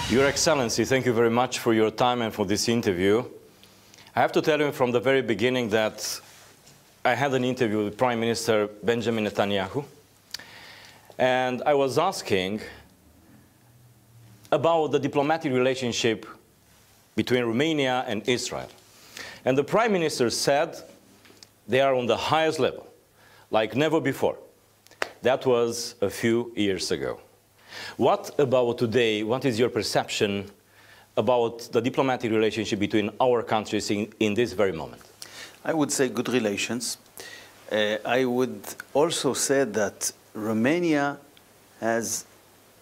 Your Excellency, thank you very much for your time and for this interview. I have to tell you from the very beginning that I had an interview with Prime Minister Benjamin Netanyahu, and I was asking about the diplomatic relationship between Romania and Israel. And the Prime Minister said they are on the highest level, like never before. That was a few years ago. What about today? What is your perception about the diplomatic relationship between our countries in this very moment? I would say good relations. I would also say that Romania has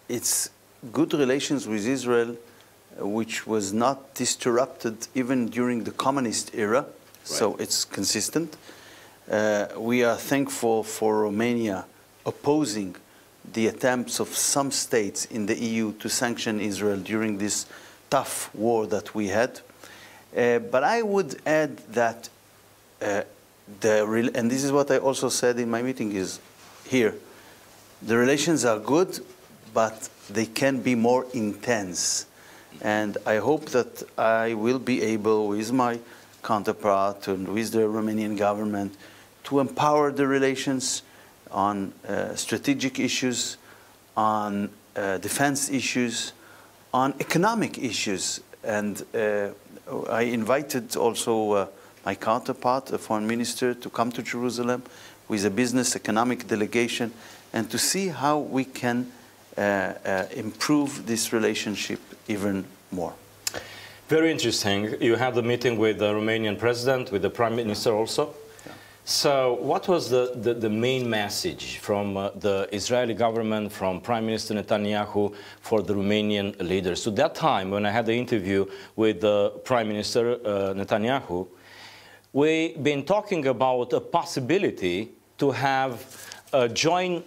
its good relations with Israel, which was not disrupted even during the communist era, so it's consistent. We are thankful for Romania opposing the attempts of some states in the EU to sanction Israel during this tough war that we had. But I would add that, and this is what I also said in my meeting is here, the relations are good, but they can be more intense. And I hope that I will be able, with my counterpart and with the Romanian government, to empower the relations on strategic issues, on defense issues, on economic issues. And I invited also my counterpart, the foreign minister, to come to Jerusalem with a business economic delegation and to see how we can improve this relationship even more. Very interesting. You had a meeting with the Romanian president, with the prime minister also. So what was the main message from the Israeli government, from Prime Minister Netanyahu, for the Romanian leaders? So that time, when I had the interview with Prime Minister Netanyahu, we've been talking about a possibility to have a joint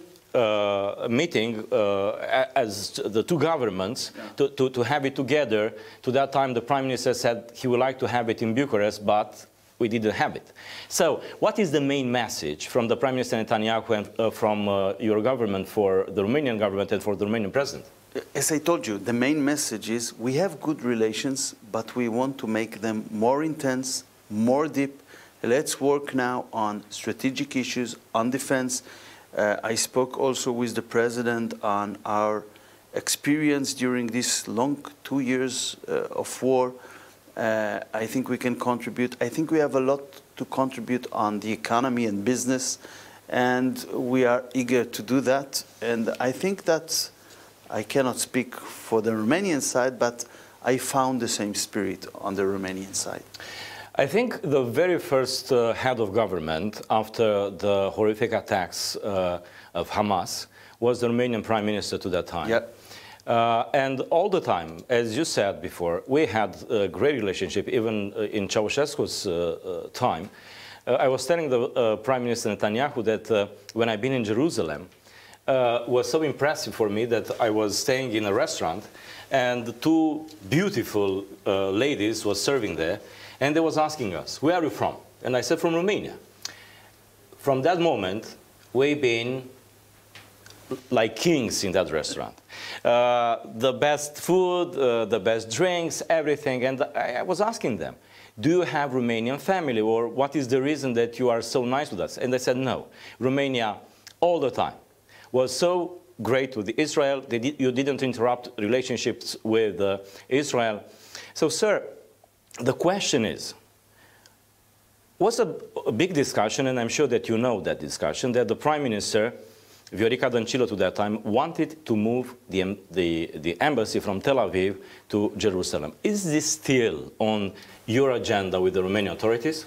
meeting as the two governments, to have it together. To that time, the Prime Minister said he would like to have it in Bucharest, but we didn't have it. So what is the main message from the Prime Minister Netanyahu and from your government for the Romanian government and for the Romanian president? As I told you, the main message is we have good relations, but we want to make them more intense, more deep. Let's work now on strategic issues, on defense. I spoke also with the president on our experience during this long 2 years of war. I think we can contribute. I think we have a lot to contribute on the economy and business, and we are eager to do that. And I think that I cannot speak for the Romanian side, but I found the same spirit on the Romanian side. I think the very first head of government after the horrific attacks of Hamas was the Romanian Prime Minister to that time. Yep. And all the time, as you said before, we had a great relationship, even in Ceausescu's time. I was telling the Prime Minister Netanyahu that when I've been in Jerusalem, was so impressive for me that I was staying in a restaurant and two beautiful ladies were serving there, and they was asking us, where are you from? And I said, from Romania. From that moment, we've been like kings in that restaurant. The best food, the best drinks, everything. And I was asking them, do you have Romanian family, or what is the reason that you are so nice with us? And they said, no, Romania all the time was so great with Israel. You didn't interrupt relationships with Israel. So, sir, the question is, was a big discussion, and I'm sure that you know that discussion, that the Prime Minister, Viorica Dăncilă to that time, wanted to move the embassy from Tel Aviv to Jerusalem. Is this still on your agenda with the Romanian authorities?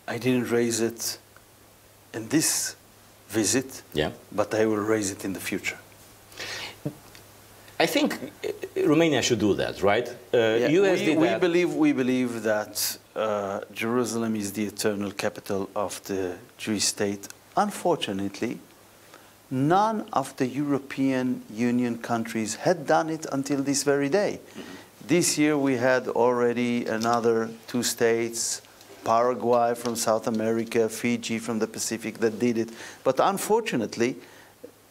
I didn't raise it in this visit, but I will raise it in the future. I think Romania should do that, right? We believe that Jerusalem is the eternal capital of the Jewish state. Unfortunately, none of the European Union countries had done it until this very day. This year we had already another 2 states, Paraguay from South America, Fiji from the Pacific, that did it. But unfortunately,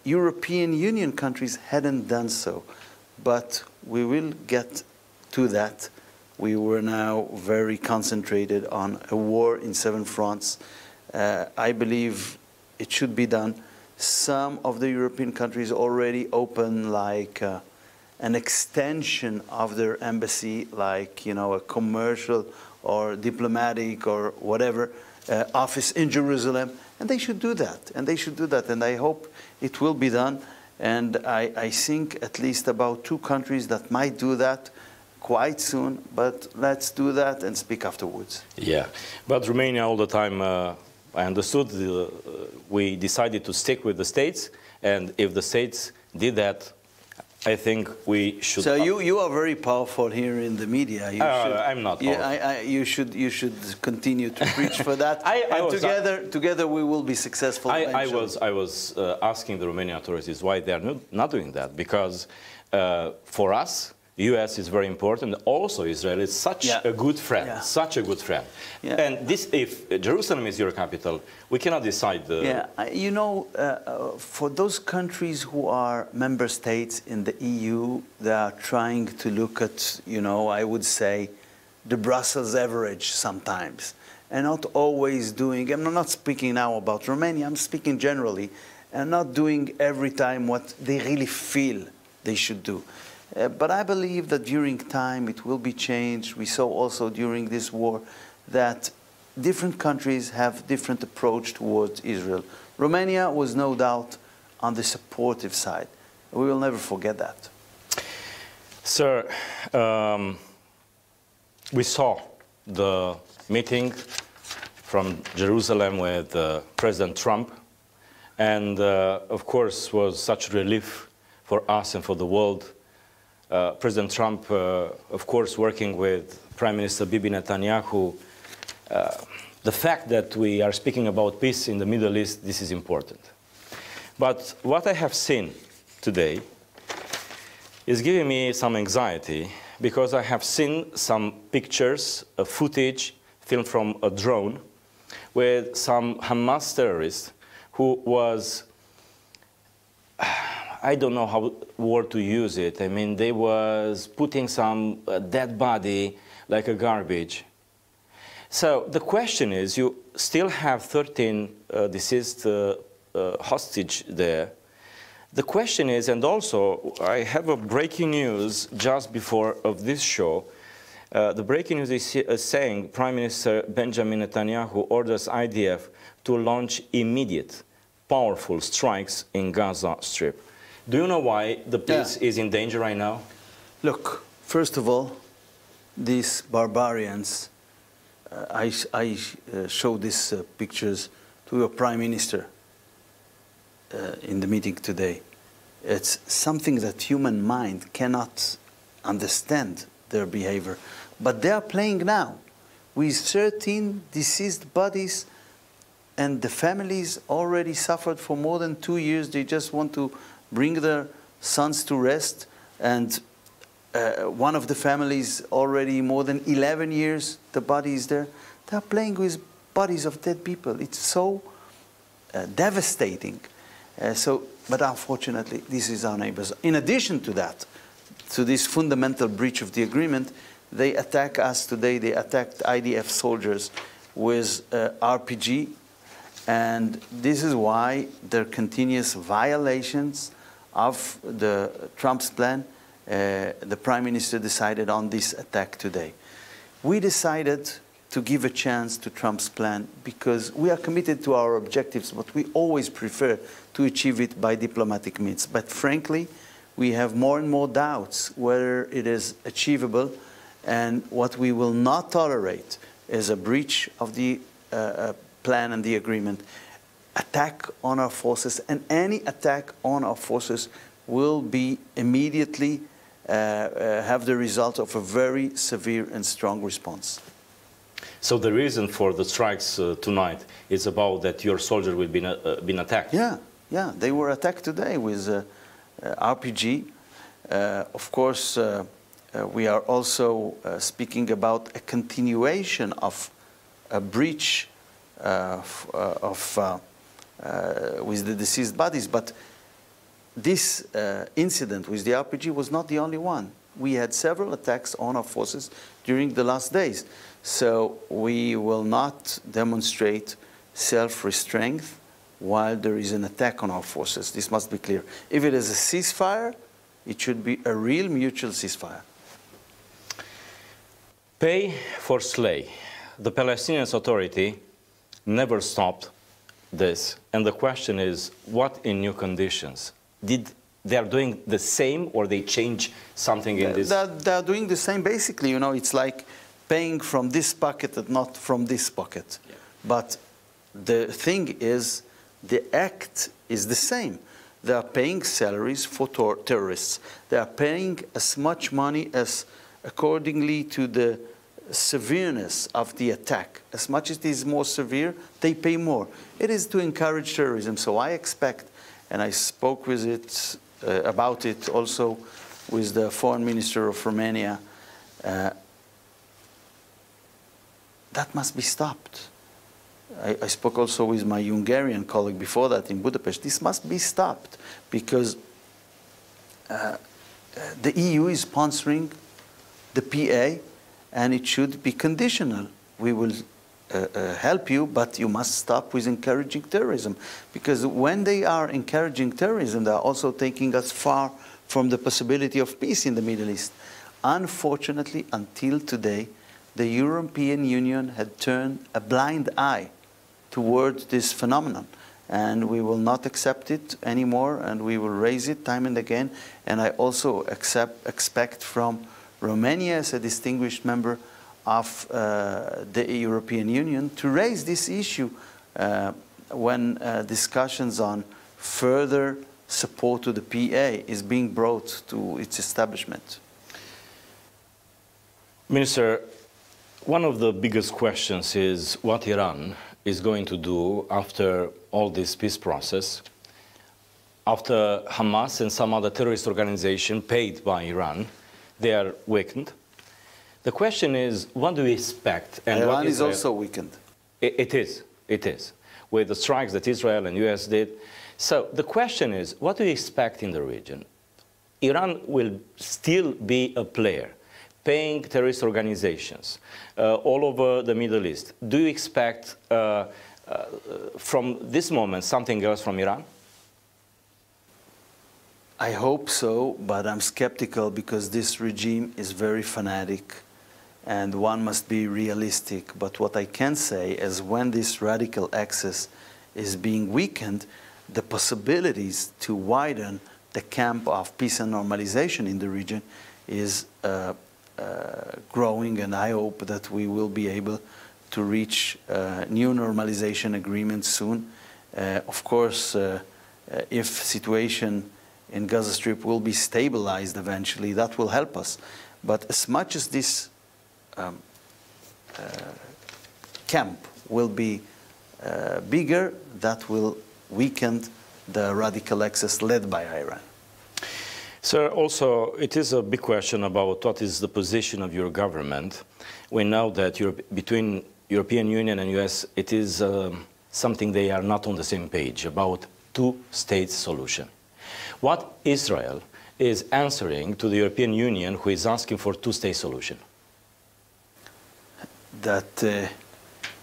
European Union countries hadn't done so. but we will get to that. We were now very concentrated on a war in 7 fronts. I believe it should be done. Some of the European countries already open like an extension of their embassy, like, you know, a commercial or diplomatic or whatever office in Jerusalem, and they should do that, and they should do that, and I hope it will be done. And I think at least about 2 countries that might do that quite soon, but let's do that and speak afterwards. Yeah, but Romania all the time, I understood, we decided to stick with the states, and if the states did that, I think we should. So you are very powerful here in the media. I'm not powerful. You should continue to preach for that. Together we will be successful. I was asking the Romanian authorities why they are not doing that, because for us, U.S. is very important. Also, Israel is such a good friend, such a good friend. Yeah. And this, if Jerusalem is your capital, we cannot decide. You know, for those countries who are member states in the EU, they are trying to look at, you know, I would say, the Brussels average sometimes, and not always doing. I'm not speaking now about Romania. I'm speaking generally, and not doing every time what they really feel they should do. But I believe that during time it will be changed. We saw also during this war that different countries have different approach towards Israel. Romania was no doubt on the supportive side. We will never forget that. Sir, we saw the meeting from Jerusalem with President Trump, and of course was such relief for us and for the world. President Trump, of course, working with Prime Minister Bibi Netanyahu, the fact that we are speaking about peace in the Middle East, this is important. But what I have seen today is giving me some anxiety, because I have seen some pictures, footage filmed from a drone with some Hamas terrorist who was, I don't know how word to use it. I mean, they was putting some dead body like a garbage. So the question is, you still have 13 deceased hostage there. The question is, and also I have a breaking news just before of this show. The breaking news is saying Prime Minister Benjamin Netanyahu orders IDF to launch immediate, powerful strikes in Gaza Strip. Do you know why the peace is in danger right now? Look, first of all, these barbarians, I showed these pictures to your Prime Minister in the meeting today. It's something that human mind cannot understand their behavior. But they are playing now with 13 deceased bodies, and the families already suffered for more than 2 years. They just want to bring their sons to rest, and one of the families already more than 11 years, the body is there. They are playing with bodies of dead people. It's so devastating. But unfortunately, this is our neighbors. In addition to that, to this fundamental breach of the agreement, they attack us today. They attacked IDF soldiers with RPG, and this is why there are continuous violations of Trump's plan. The Prime Minister decided on this attack today. We decided to give a chance to Trump's plan because we are committed to our objectives, but we always prefer to achieve it by diplomatic means. But frankly, we have more and more doubts whether it is achievable, and what we will not tolerate is a breach of the plan and the agreement, attack on our forces, and any attack on our forces will be immediately have the result of a very severe and strong response. So the reason for the strikes tonight is about that your soldier will be been attacked? Yeah, they were attacked today with RPG. Of course, we are also speaking about a continuation of a breach with the deceased bodies, but this incident with the RPG was not the only one. We had several attacks on our forces during the last days. So we will not demonstrate self-restraint while there is an attack on our forces. This must be clear. If it is a ceasefire, it should be a real mutual ceasefire. Pay for slay. The Palestinian Authority never stopped this. And the question is, what in new conditions? They are doing the same, or they change something in this? They are doing the same. Basically, you know, it's like paying from this pocket and not from this pocket. Yeah. But the thing is, the act is the same. They are paying salaries for terrorists. They are paying as much money as accordingly to the severeness of the attack. As much as it is more severe, they pay more. It is to encourage terrorism. So I expect, and I spoke with it about it also with the foreign minister of Romania, that must be stopped. I spoke also with my Hungarian colleague before that in Budapest. This must be stopped because the EU is sponsoring the PA, and it should be conditional. We will help you, but you must stop with encouraging terrorism. Because when they are encouraging terrorism, they are also taking us far from the possibility of peace in the Middle East. Unfortunately, until today, the European Union had turned a blind eye towards this phenomenon. And we will not accept it anymore, and we will raise it time and again. And I also expect from Romania, as a distinguished member of the European Union, to raise this issue when discussions on further support to the PA is being brought to its establishment. Minister, one of the biggest questions is what Iran is going to do after all this peace process, after Hamas and some other terrorist organization paid by Iran, they are weakened. The question is, what do we expect? And Iran is also weakened. It is, with the strikes that Israel and US did. So the question is, what do we expect in the region? Iran will still be a player, paying terrorist organizations all over the Middle East. Do you expect from this moment something else from Iran? I hope so, but I'm skeptical because this regime is very fanatic and one must be realistic. But what I can say is when this radical axis is being weakened, the possibilities to widen the camp of peace and normalization in the region is growing, and I hope that we will be able to reach new normalization agreements soon. Of course, if situation in Gaza Strip will be stabilized eventually, that will help us. But as much as this camp will be bigger, that will weaken the radical axis led by Iran. Sir, also, it is a big question about what is the position of your government. We know that between European Union and US, it is something they are not on the same page about two-state solution. What Israel is answering to the European Union, who is asking for two-state solution? That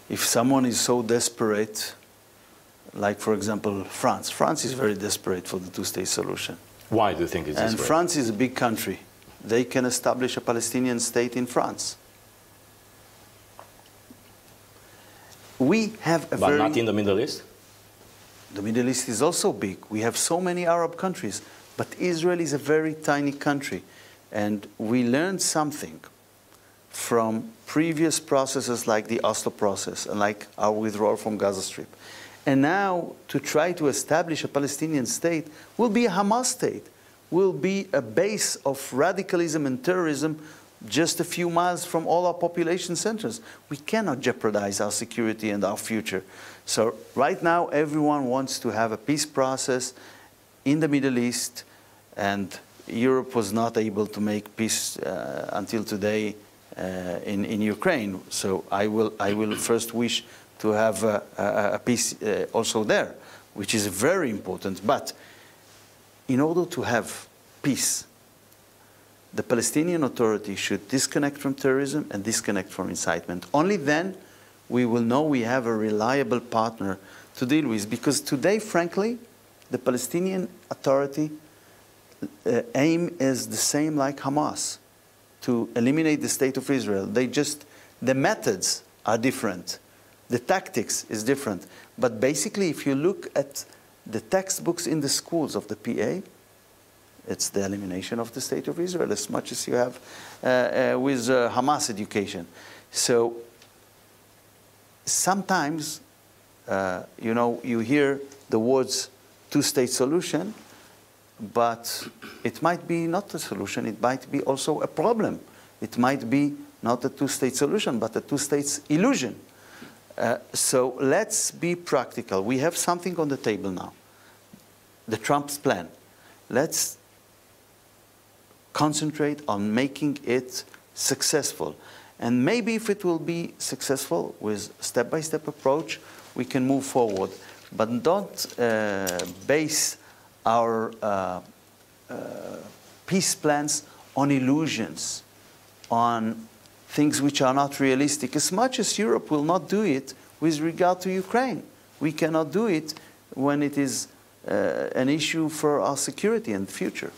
if someone is so desperate, like for example France. France is very desperate for the two-state solution. Why do you think it's this And way? France is a big country. They can establish a Palestinian state in France. We have a But not in the Middle East? The Middle East is also big. We have so many Arab countries, but Israel is a very tiny country. And we learned something from previous processes like the Oslo process and like our withdrawal from Gaza Strip. And now to try to establish a Palestinian state will be a Hamas state, will be a base of radicalism and terrorism just a few miles from all our population centers. We cannot jeopardize our security and our future. So right now everyone wants to have a peace process in the Middle East, and Europe was not able to make peace until today in Ukraine. So I will first wish to have a peace also there, which is very important. But in order to have peace, the Palestinian Authority should disconnect from terrorism and disconnect from incitement. Only then we will know we have a reliable partner to deal with. Because today, frankly, the Palestinian Authority aim is the same like Hamas, to eliminate the state of Israel. The methods are different. The tactics is different. But basically, if you look at the textbooks in the schools of the PA, it's the elimination of the state of Israel as much as you have with Hamas education. So sometimes, you know, you hear the words two-state solution, but it might be not a solution. It might be also a problem. It might be not a two-state solution, but a two-states illusion. So let's be practical. We have something on the table now, the Trump's plan. Let's concentrate on making it successful. And maybe if it will be successful with step-by-step approach, we can move forward. But don't base our peace plans on illusions, on things which are not realistic. As much as Europe will not do it with regard to Ukraine, we cannot do it when it is an issue for our security and future.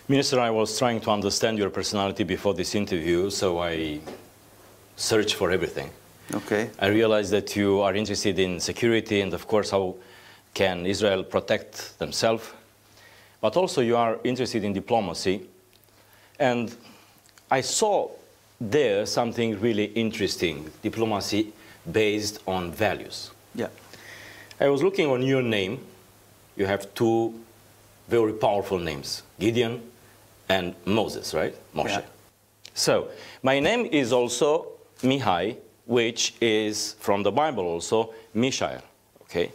Minister, I was trying to understand your personality before this interview, so I searched for everything. Okay. I realized that you are interested in security and, of course, how can Israel protect themselves. But also you are interested in diplomacy. And I saw there something really interesting, diplomacy based on values. Yeah. I was looking on your name. You have two very powerful names, Gideon and Moses, right? Moshe. Yeah. So my name is also Mihai, which is from the Bible also, Mishael, okay?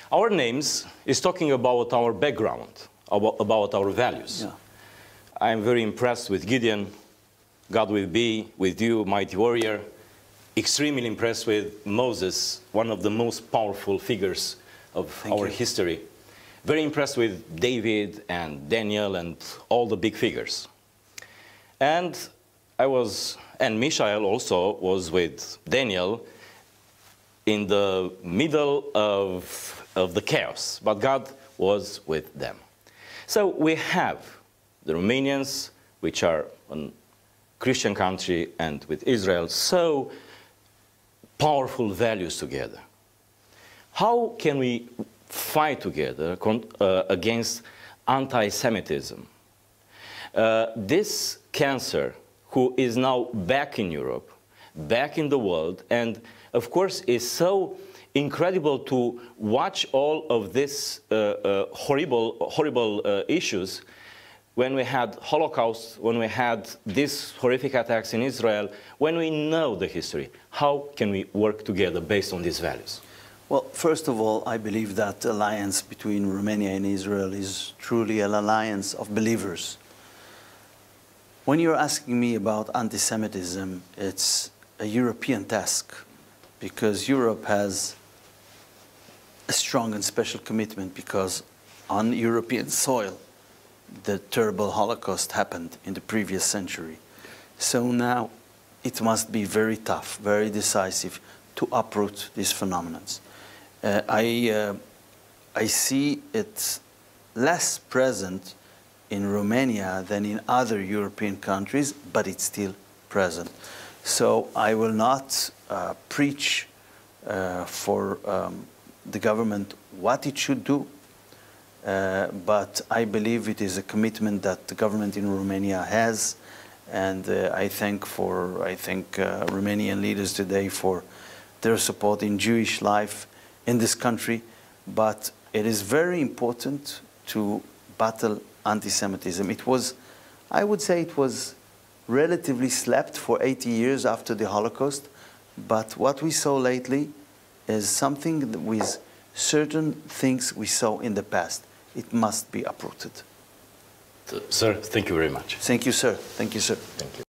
Our names is talking about our background, about our values. Yeah. I am very impressed with Gideon. God will be with you, mighty warrior. Extremely impressed with Moses, one of the most powerful figures of our history. Very impressed with David and Daniel and all the big figures. And Mishael also was with Daniel in the middle of the chaos, but God was with them. So we have the Romanians, which are a Christian country, and with Israel, so powerful values together. How can we fight together against anti-Semitism? This cancer, who is now back in Europe, back in the world, and of course is so incredible to watch all of these horrible issues. When we had Holocaust, when we had these horrific attacks in Israel, when we know the history, how can we work together based on these values? Well, first of all, I believe that alliance between Romania and Israel is truly an alliance of believers. When you're asking me about anti-Semitism, it's a European task, because Europe has a strong and special commitment, because on European soil, the terrible Holocaust happened in the previous century. So now it must be very tough, very decisive to uproot these phenomena. I see it less present in Romania than in other European countries, but it's still present. So I will not preach for the government what it should do, but I believe it is a commitment that the government in Romania has, and I thank Romanian leaders today for their support in Jewish life in this country. But it is very important to battle anti-Semitism. I would say it was relatively slept for 80 years after the Holocaust, but what we saw lately is something with certain things we saw in the past. It must be uprooted. Sir, thank you very much. Thank you, sir. Thank you, sir. Thank you.